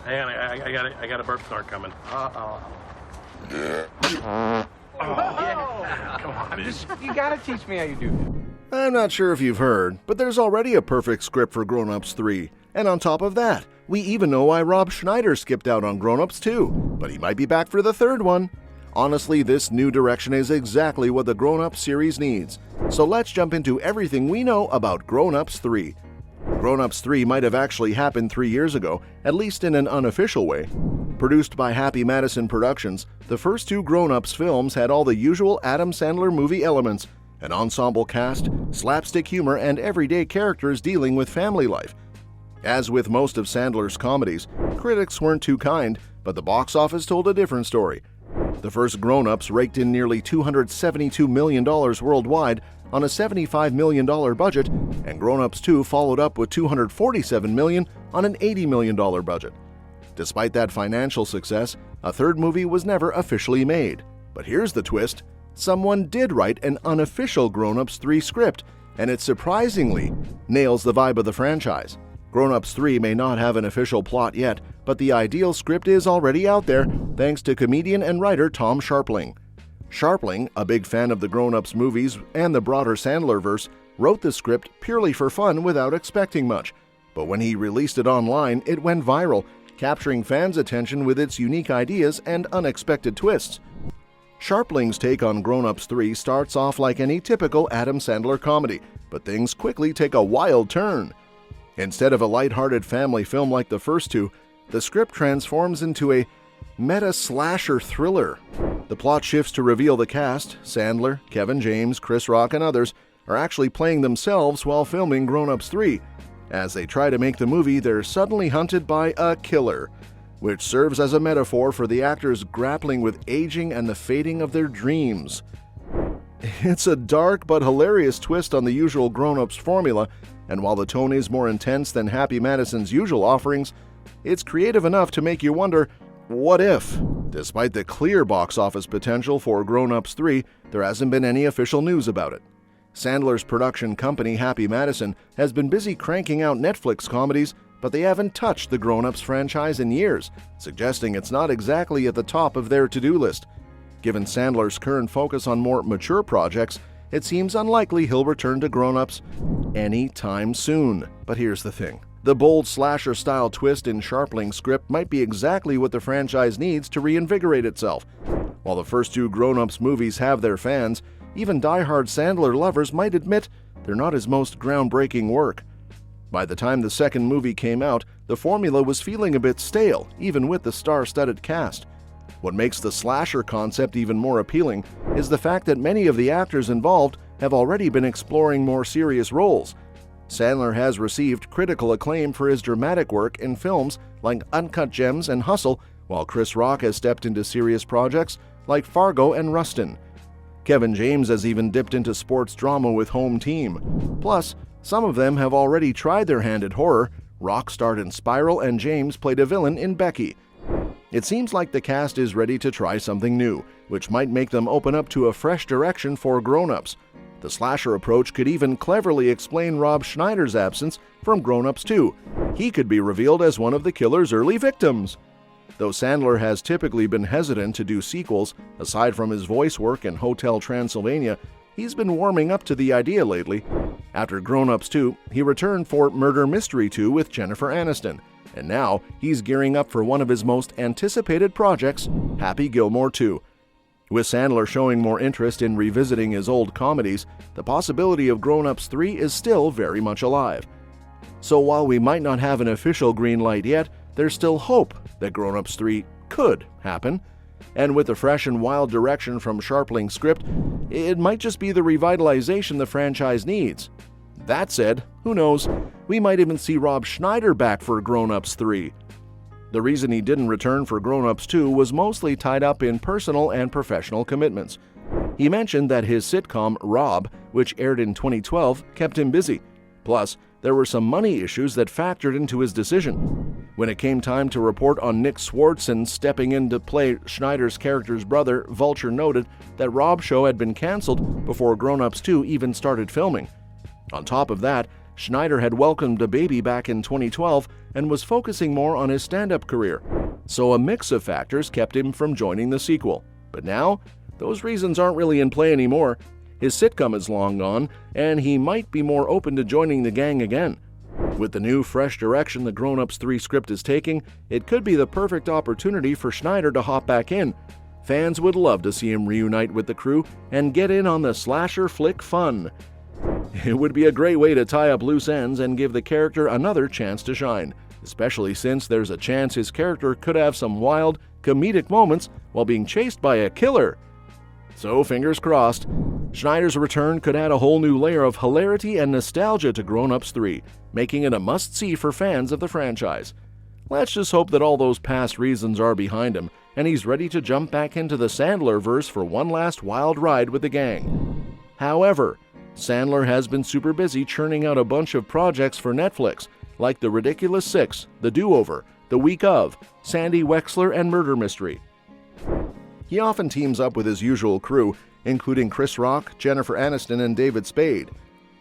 Hang on, I got a burp snort coming. Uh-oh. Come on. You gotta teach me how you do that. I'm not sure if you've heard, but there's already a perfect script for Grown Ups 3. And on top of that, we even know why Rob Schneider skipped out on Grown Ups 2, but he might be back for the third one. Honestly, this new direction is exactly what the Grown Ups series needs. So let's jump into everything we know about Grown Ups 3. Grown Ups 3 might have actually happened 3 years ago, at least in an unofficial way. Produced by Happy Madison Productions, the first 2 Grown Ups films had all the usual Adam Sandler movie elements, an ensemble cast, slapstick humor, and everyday characters dealing with family life. As with most of Sandler's comedies, critics weren't too kind, but the box office told a different story. The first Grown Ups raked in nearly $272 million worldwide on a $75 million budget, and Grown Ups 2 followed up with $247 million on an $80 million budget. Despite that financial success, a third movie was never officially made. But here's the twist. Someone did write an unofficial Grown Ups 3 script, and it surprisingly nails the vibe of the franchise. Grown Ups 3 may not have an official plot yet, but the ideal script is already out there thanks to comedian and writer Tom Scharpling. Scharpling, a big fan of the Grown Ups movies and the broader Sandlerverse, wrote the script purely for fun without expecting much. But when he released it online, it went viral, capturing fans' attention with its unique ideas and unexpected twists. Scharpling's take on Grown Ups 3 starts off like any typical Adam Sandler comedy, but things quickly take a wild turn. Instead of a lighthearted family film like the first 2, the script transforms into a meta-slasher thriller. The plot shifts to reveal the cast, Sandler, Kevin James, Chris Rock, and others, are actually playing themselves while filming Grown Ups 3. As they try to make the movie, they're suddenly hunted by a killer, which serves as a metaphor for the actors grappling with aging and the fading of their dreams. It's a dark but hilarious twist on the usual Grown Ups formula, and while the tone is more intense than Happy Madison's usual offerings, it's creative enough to make you wonder, what if? Despite the clear box office potential for Grown Ups 3, there hasn't been any official news about it. Sandler's production company Happy Madison has been busy cranking out Netflix comedies, but they haven't touched the Grown Ups franchise in years, suggesting it's not exactly at the top of their to-do list. Given Sandler's current focus on more mature projects, it seems unlikely he'll return to Grown Ups anytime soon. But here's the thing. The bold slasher-style twist in Scharpling's script might be exactly what the franchise needs to reinvigorate itself. While the first 2 Grown Ups movies have their fans, even die-hard Sandler lovers might admit they're not his most groundbreaking work. By the time the second movie came out, the formula was feeling a bit stale, even with the star-studded cast. What makes the slasher concept even more appealing is the fact that many of the actors involved have already been exploring more serious roles. Sandler has received critical acclaim for his dramatic work in films like Uncut Gems and Hustle, while Chris Rock has stepped into serious projects like Fargo and Rustin. Kevin James has even dipped into sports drama with Home Team. Plus, some of them have already tried their hand at horror. Rock starred in Spiral and James played a villain in Becky. It seems like the cast is ready to try something new, which might make them open up to a fresh direction for Grown Ups. The slasher approach could even cleverly explain Rob Schneider's absence from Grown Ups 2. He could be revealed as one of the killer's early victims. Though Sandler has typically been hesitant to do sequels, aside from his voice work in Hotel Transylvania, he's been warming up to the idea lately. After Grown Ups 2, he returned for Murder Mystery 2 with Jennifer Aniston. And now he's gearing up for one of his most anticipated projects, Happy Gilmore 2. With Sandler showing more interest in revisiting his old comedies, the possibility of Grown Ups 3 is still very much alive. So while we might not have an official green light yet, there's still hope that Grown Ups 3 could happen. And with the fresh and wild direction from Scharpling's script, it might just be the revitalization the franchise needs. That said, who knows, we might even see Rob Schneider back for Grown Ups 3. The reason he didn't return for Grown Ups 2 was mostly tied up in personal and professional commitments. He mentioned that his sitcom, Rob, which aired in 2012, kept him busy. Plus, there were some money issues that factored into his decision. When it came time to report on Nick Swardson stepping in to play Schneider's character's brother, Vulture noted that Rob's show had been canceled before Grown Ups 2 even started filming. On top of that, Schneider had welcomed a baby back in 2012 and was focusing more on his stand-up career, so a mix of factors kept him from joining the sequel. But now, those reasons aren't really in play anymore. His sitcom is long gone, and he might be more open to joining the gang again. With the new, fresh direction the Grown Ups 3 script is taking, it could be the perfect opportunity for Schneider to hop back in. Fans would love to see him reunite with the crew and get in on the slasher flick fun. It would be a great way to tie up loose ends and give the character another chance to shine, especially since there's a chance his character could have some wild, comedic moments while being chased by a killer. So fingers crossed. Schneider's return could add a whole new layer of hilarity and nostalgia to Grown Ups 3, making it a must-see for fans of the franchise. Let's just hope that all those past reasons are behind him, and he's ready to jump back into the Sandler-verse for one last wild ride with the gang. However, Sandler has been super busy churning out a bunch of projects for Netflix, like The Ridiculous Six, The Do-Over, The Week Of, Sandy Wexler, and Murder Mystery. He often teams up with his usual crew, including Chris Rock, Jennifer Aniston, and David Spade.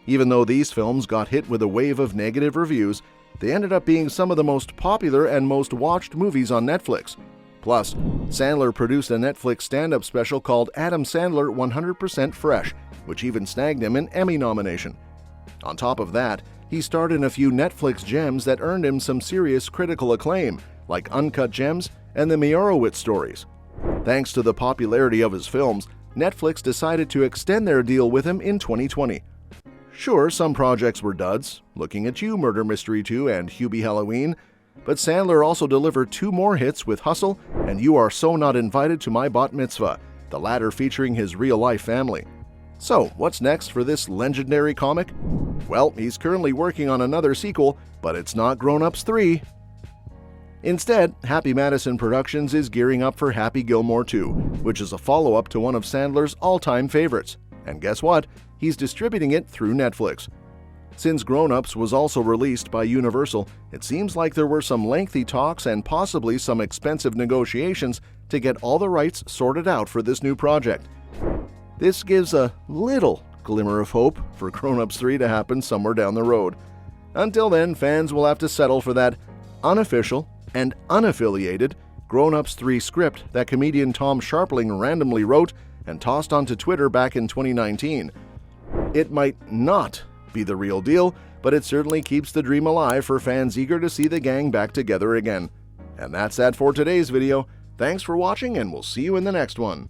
Even though these films got hit with a wave of negative reviews, they ended up being some of the most popular and most watched movies on Netflix. Plus, Sandler produced a Netflix stand-up special called Adam Sandler 100% Fresh, which even snagged him an Emmy nomination. On top of that, he starred in a few Netflix gems that earned him some serious critical acclaim, like Uncut Gems and The Meyerowitz Stories. Thanks to the popularity of his films, Netflix decided to extend their deal with him in 2020. Sure, some projects were duds, Looking at You, Murder Mystery 2, and Hubie Halloween, but Sandler also delivered 2 more hits with Hustle and You Are So Not Invited to My Bat Mitzvah, the latter featuring his real-life family. So, what's next for this legendary comic? Well, he's currently working on another sequel, but it's not Grown Ups 3. Instead, Happy Madison Productions is gearing up for Happy Gilmore 2, which is a follow-up to one of Sandler's all-time favorites. And guess what? He's distributing it through Netflix. Since Grown Ups was also released by Universal, it seems like there were some lengthy talks and possibly some expensive negotiations to get all the rights sorted out for this new project. This gives a little glimmer of hope for Grown Ups 3 to happen somewhere down the road. Until then, fans will have to settle for that unofficial and unaffiliated Grown Ups 3 script that comedian Tom Sharpling randomly wrote and tossed onto Twitter back in 2019. It might not be the real deal, but it certainly keeps the dream alive for fans eager to see the gang back together again. And that's that for today's video. Thanks for watching, and we'll see you in the next one.